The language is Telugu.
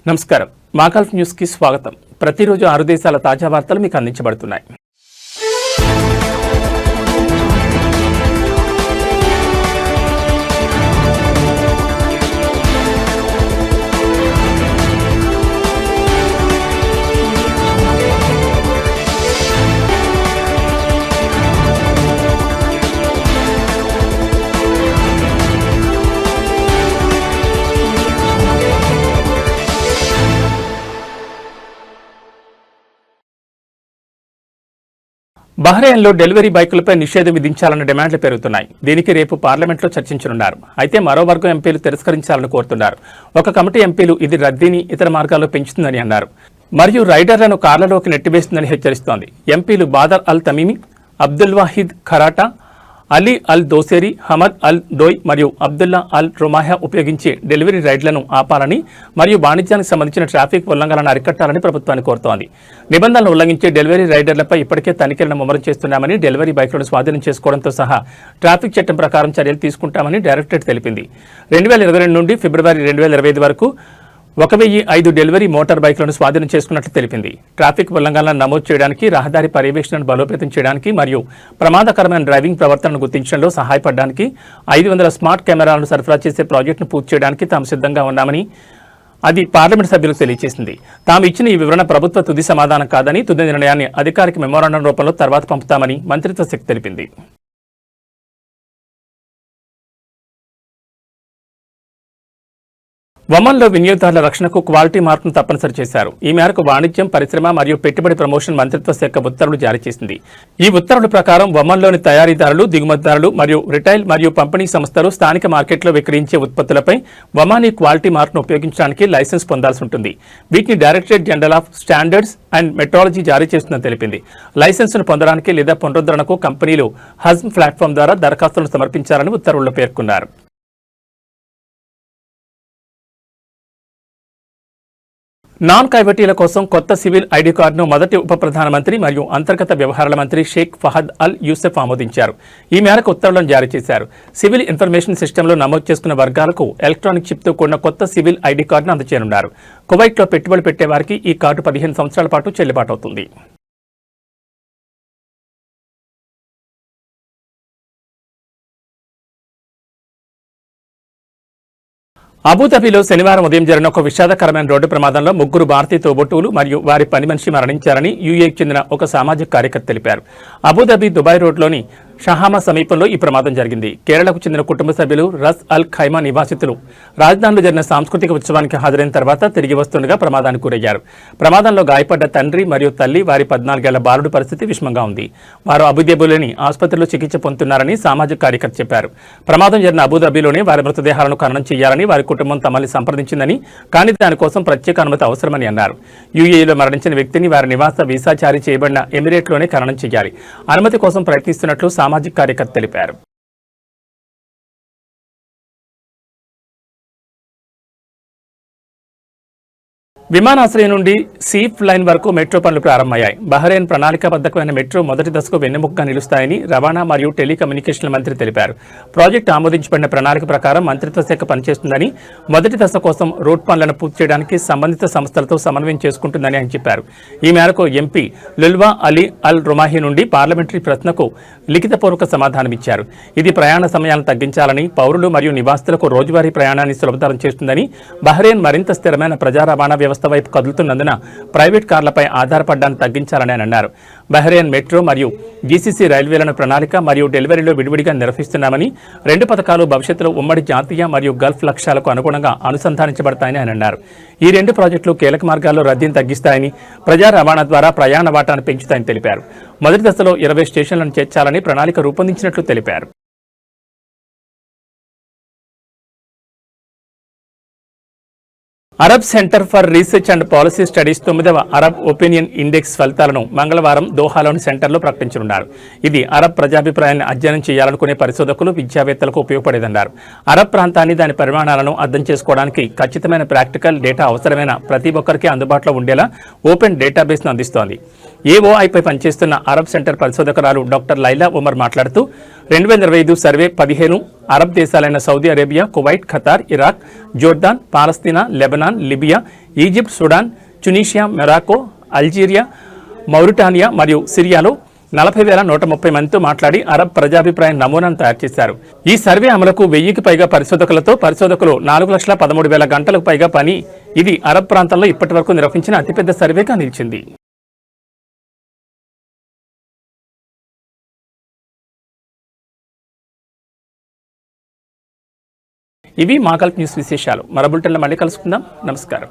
నమస్కారం. మాగల్ఫ్ న్యూస్ కి స్వాగతం. ప్రతిరోజు 6 దేశాల తాజా వార్తలు మీకు అందించబడుతున్నాయి. బహ్రెయిన్లో డెలివరీ బైకులపై నిషేధం విధించాలన్న డిమాండ్లు పెరుగుతున్నాయి. దీనికి రేపు పార్లమెంట్లో చర్చించనున్నారు. అయితే మరో వర్గం ఎంపీలు తిరస్కరించాలని కోరుతున్నారు. ఒక కమిటీ ఎంపీలు ఇది రద్దీని ఇతర మార్గాల్లో పెంచుతుందని అన్నారు. మరియు రైడర్లను కార్లలోకి నెట్టివేస్తుందని హెచ్చరిస్తోంది. ఎంపీలు బాదర్ అల్ తమీమి, అబ్దుల్ వాహిద్ ఖరాటా, అలీ అల్ దోసేరి, హమద్ అల్ దోయ్ మరియు అబ్దుల్లా అల్ రుమాహా ఉపయోగించి డెలివరీ రైడ్లను ఆపాలని మరియు వాణిజ్యానికి సంబంధించిన ట్రాఫిక్ ఉల్లంఘనలను అరికట్టాలని ప్రభుత్వాన్ని కోరుతోంది. నిబంధనలు ఉల్లంఘించే డెలివరీ రైడర్లపై ఇప్పటికే తనిఖీలను ముమ్మరం చేస్తున్నామని, డెలివరీ బైకులను స్వాధీనం చేసుకోవడంతో సహా ట్రాఫిక్ చట్టం ప్రకారం చర్యలు తీసుకుంటామని డైరెక్టరేట్ తెలిపింది. 2022 నుండి ఫిబ్రవరి 2025 వరకు 1005 డెలివరీ మోటార్ బైకులను స్వాధీనం చేసుకున్నట్లు తెలిపింది. ట్రాఫిక్ ఉల్లంఘనలను నమోదు చేయడానికి, రహదారి పర్యవేక్షణను బలోపేతం చేయడానికి మరియు ప్రమాదకరమైన డ్రైవింగ్ ప్రవర్తనను గుర్తించడంలో సహాయపడడానికి 500 స్మార్ట్ కెమెరాలను సరఫరా చేసే ప్రాజెక్టును పూర్తి చేయడానికి తాము సిద్ధంగా ఉన్నామని అది పార్లమెంట్ సభ్యులకు తెలియజేసింది. తాము ఇచ్చిన ఈ వివరణ ప్రభుత్వ తుది సమాధానం కాదని, తుది నిర్ణయాన్ని అధికారిక మెమోరాండం రూపంలో తర్వాత పంపుతామని మంత్రిత్వ శాఖ తెలిపింది. ఒమన్లో వినియోగదారుల రక్షణకు క్వాలిటీ మార్కును తప్పనిసరి చేశారు. ఈ మేరకు వాణిజ్యం, పరిశ్రమ మరియు పెట్టుబడి ప్రమోషన్ మంత్రిత్వ శాఖ ఉత్తర్వులు జారీ చేసింది. ఈ ఉత్తర్వుల ప్రకారం ఒమన్లోని తయారీదారులు, దిగుమతిదారులు మరియు రిటైల్ మరియు పంపిణీ సంస్థలు స్థానిక మార్కెట్లో విక్రయించే ఉత్పత్తులపై ఒమానీ క్వాలిటీ మార్కును ఉపయోగించడానికి లైసెన్స్ పొందాల్సి ఉంటుంది. వీటిని Directorate General of Standards and Metrology జారీ చేస్తుందని తెలిపింది. లైసెన్సును పొందడానికి లేదా పునరుద్ధరణకు కంపెనీలు హజ్మ్ ప్లాట్ఫామ్ ద్వారా దరఖాస్తులను సమర్పించాలని ఉత్తర్వుల్లో పేర్కొన్నారు. నాన్ కైవటీల కోసం కొత్త సివిల్ ఐడి కార్డును మొదటి ఉప ప్రధానమంత్రి మరియు అంతర్గత వ్యవహారాల మంత్రి షేక్ ఫహద్ అల్ యూసెఫ్ ఆమోదించారు. ఈ మేరకు ఉత్తర్వులను జారీ చేశారు. సివిల్ ఇన్ఫర్మేషన్ సిస్టంలో నమోదు చేసుకున్న వర్గాలకు ఎలక్ట్రానిక్ చిప్తో కూడిన కొత్త సివిల్ ఐడి కార్డును అందజేయనున్నారు. కువైట్లో పెట్టుబడి పెట్టేవారికి ఈ కార్డు 15 సంవత్సరాల పాటు చెల్లుబాటు అవుతుంది. అబుదాబిలో శనివారం ఉదయం జరిగిన ఒక విషాదకరమైన రోడ్డు ప్రమాదంలో 3 భారతీయ తోబుట్టువులు మరియు వారి పని మనిషి మరణించారని యూఏకి చెందిన ఒక సామాజిక కార్యకర్త తెలిపారు. అబుదాబి దుబాయ్ రోడ్లోని షహామా సమీపంలో ఈ ప్రమాదం జరిగింది. కేరళకు చెందిన కుటుంబ సభ్యులు రస్ అల్ ఖైమా నివాసితులు రాజధానిలో జరిగిన సాంస్కృతిక ఉత్సవానికి హాజరైన తర్వాత తిరిగి వస్తుండగా ప్రమాదానికి గురయ్యారు. ప్రమాదంలో గాయపడ్డ తండ్రి మరియు తల్లి, వారి 14 ఏళ్ల బాలుడి పరిస్థితి విషమంగా ఉంది. వారు అబుదాబిలోని ఆసుపత్రిలో చికిత్స పొందుతున్నారని సామాజిక కార్యకర్త చెప్పారు. ప్రమాదం జరిగిన అబుదాబిలోనే వారి మృతదేహాలను ఖననం చేయాలని వారి కుటుంబం తమల్ని సంప్రదించిందని, కానీ దానికోసం ప్రత్యేక అనుమతి అవసరమని అన్నారు. యూఏఈలో మరణించిన వ్యక్తిని వారి నివాస వీసా జారీ చేయబడిన ఎమిరేట్లోనే ఖననం చేయాలి. అనుమతి కోసం ప్రయత్నిస్తున్నట్లు సామాజిక కార్యకర్త తెలిపారు. విమానాశ్రయం నుండి సీఫ్ లైన్ వరకు మెట్రో పనులు ప్రారంభమయ్యాయి. బహ్రెయిన్ ప్రణాళికాబద్ధమైన మెట్రో మొదటి దశకు వెన్నెముకగా నిలుస్తాయని రవాణా మరియు టెలికమ్యూనికేషన్ల మంత్రి తెలిపారు. ప్రాజెక్టు ఆమోదించబడిన ప్రణాళిక ప్రకారం మంత్రిత్వ శాఖ పనిచేస్తుందని, మొదటి దశ కోసం రోడ్ పనులను పూర్తి చేయడానికి సంబంధిత సంస్థలతో సమన్వయం చేసుకుంటుందని ఆయన చెప్పారు. ఈ మేరకు ఎంపీ లుల్వా అలీ అల్ రుమాహీ నుండి పార్లమెంటరీ ప్రశ్నకు లిఖితపూర్వక సమాధానమిచ్చారు. ఇది ప్రయాణ సమయాలను తగ్గించాలని, పౌరులు మరియు నివాసితులకు రోజువారీ ప్రయాణాన్ని సులభతరం చేస్తుందని, బహ్రెయిన్ మరింత స్థిరమైన ప్రజా రవాణా వ్యవస్థ వైపు కదులుతున్నందున ప్రైవేట్ కార్లపై ఆధారపడడాన్ని తగ్గించాలని ఆయన అన్నారు. బహ్రెయిన్ మెట్రో మరియు జీసీసీ రైల్వేలను ప్రణాళిక మరియు డెలివరీలో విడివిడిగా నిర్వహిస్తున్నామని, 2 పథకాలు భవిష్యత్తులో ఉమ్మడి జాతీయ మరియు గల్ఫ్ లక్ష్యాలకు అనుగుణంగా అనుసంధానించబడతాయని ఆయన అన్నారు. ఈ 2 ప్రాజెక్టులు కీలక మార్గాల్లో రద్దీని తగ్గిస్తాయని, ప్రజా రవాణా ద్వారా ప్రయాణ వాటాను పెంచుతాయని తెలిపారు. మొదటి దశలో 20 స్టేషన్లను చేర్చాలని ప్రణాళిక రూపొందించినట్లు తెలిపారు. Arab center for research and policy studies 9వ అరబ్ ఒపీనియన్ ఇండెక్స్ ఫలితాలను మంగళవారం దోహాలోని సెంటర్లో ప్రకటించనున్నారు. ఇది అరబ్ ప్రజాభిప్రాయాన్ని అధ్యయనం చేయాలనుకునే పరిశోధకులు, విద్యావేత్తలకు ఉపయోగపడేదన్నారు. అరబ్ ప్రాంతాన్ని, దాని పరిమాణాలను అర్థం చేసుకోవడానికి ఖచ్చితమైన ప్రాక్టికల్ డేటా అవసరమైన ప్రతి ఒక్కరికి అందుబాటులో ఉండేలా ఓపెన్ డేటాబేస్ను అందిస్తోంది. ఏఓఐపై పనిచేస్తున్న అరబ్ సెంటర్ పరిశోధకురాలు డాక్టర్ లైలా ఉమర్ మాట్లాడుతూ, 2025 సర్వే 15 అరబ్ దేశాలైన Saudi Arabia, Kuwait, Qatar, Iraq, Jordan, Palestine, Lebanon, Libya, Egypt, Sudan, Tunisia, Morocco, Algeria, Mauritania మరియు సిరియాలో 40,130 మందితో మాట్లాడి అరబ్ ప్రజాభిప్రాయ నమూనాను తయారు చేశారు. ఈ సర్వే అమలుకు 1000కి పైగా పరిశోధకులు 4,13,000 గంటలకు పైగా పని. ఇది అరబ్ ప్రాంతంలో ఇప్పటి వరకు నిర్వహించిన అతిపెద్ద సర్వేగా నిలిచింది. ఇవి మా గల్ఫ్ న్యూస్ విశేషాలు. మరో బులెటిన్లో మళ్ళీ కలుసుకుందాం. నమస్కారం.